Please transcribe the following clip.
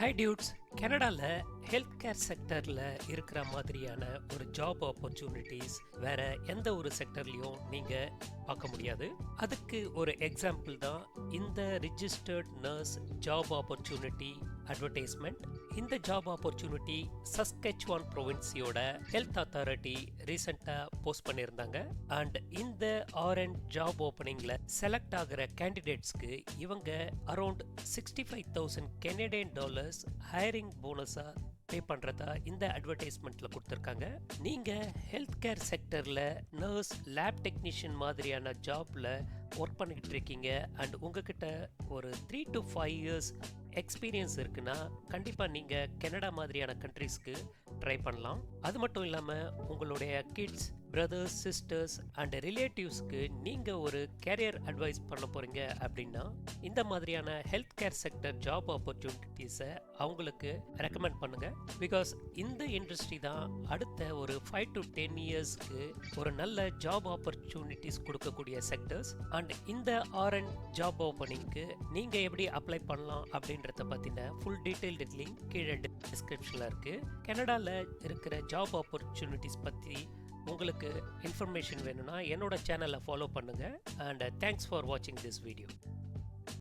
Hi dudes, கனடாவில் health care செக்டரில் இருக்கிற மாதிரியான ஒரு ஜாப் ஆப்பர்ச்சுனிட்டிஸ் வேற எந்த ஒரு செக்டர்லையும் நீங்கள் பார்க்க முடியாது. அதுக்கு ஒரு எக்ஸாம்பிள் தான் இந்த registered nurse job opportunity advertisement. இந்த ஜாப் ஆப்பர்ச்சுனிட்டி சஸ்கெச்சுவான் ப்ரொவின்சியோட ஹெல்த் அத்தாரிட்டி ரீசெண்டாக போஸ்ட் பண்ணியிருந்தாங்க. அண்ட் இந்த ஆர்என் ஜாப் ஓப்பனிங்கில் செலக்ட் ஆகிற கேண்டிடேட்ஸ்க்கு இவங்க அரௌண்ட் $65,000 கெனடியன் ஹையரிங் போனஸா பே பண்றதா இந்த அட்வர்டைஸ்மெண்ட்ல கொடுத்துருக்காங்க. நீங்க ஹெல்த் கேர் செக்டர்ல நர்ஸ், லேப் டெக்னீஷியன் மாதிரியான ஜாப்ல ஒர்க் பண்ணிட்டு இருக்கீங்க அண்ட் உங்ககிட்ட ஒரு 3 to 5 years எக்ஸ்பீரியன்ஸ் இருக்குன்னா கண்டிப்பாக நீங்கள் கனடா மாதிரியான கண்ட்ரீஸ்க்கு ட்ரை பண்ணலாம். அது மட்டும் இல்லாமல் உங்களுடைய கிட்ஸ், பிரதர்ஸ், சிஸ்டர்ஸ் அண்ட் ரிலேட்டிவ்ஸ்க்கு நீங்கள் ஒரு கேரியர் அட்வைஸ் பண்ண போகிறீங்க அப்படின்னா இந்த மாதிரியான ஹெல்த் கேர் செக்டர் ஜாப் ஆப்பர்ச்சுனிட்டிஸை அவங்களுக்கு ரெக்கமெண்ட் பண்ணுங்கள். பிகாஸ் இந்த இண்டஸ்ட்ரி தான் அடுத்த ஒரு 5 to 10 yearsக்கு ஒரு நல்ல ஜாப் ஆப்பர்ச்சுனிட்டிஸ் கொடுக்கக்கூடிய செக்டர்ஸ். அண்ட் இந்த ஆர்என் ஜாப் ஓப்பனிங்க்கு நீங்கள் எப்படி அப்ளை பண்ணலாம் அப்படின்றத பற்றின ஃபுல் டீட்டெயில்டு லிங்க் கீழே டிஸ்கிரிப்ஷனில் இருக்குது. கனடாவில் இருக்கிற ஜாப் ஆப்பர்ச்சுனிட்டிஸ் பற்றி உங்களுக்கு இன்ஃபர்மேஷன் வேணும்னா என்னோட சேனலை ஃபாலோ பண்ணுங்கள். அண்ட் தேங்க்ஸ் ஃபார் வாட்சிங் திஸ் வீடியோ.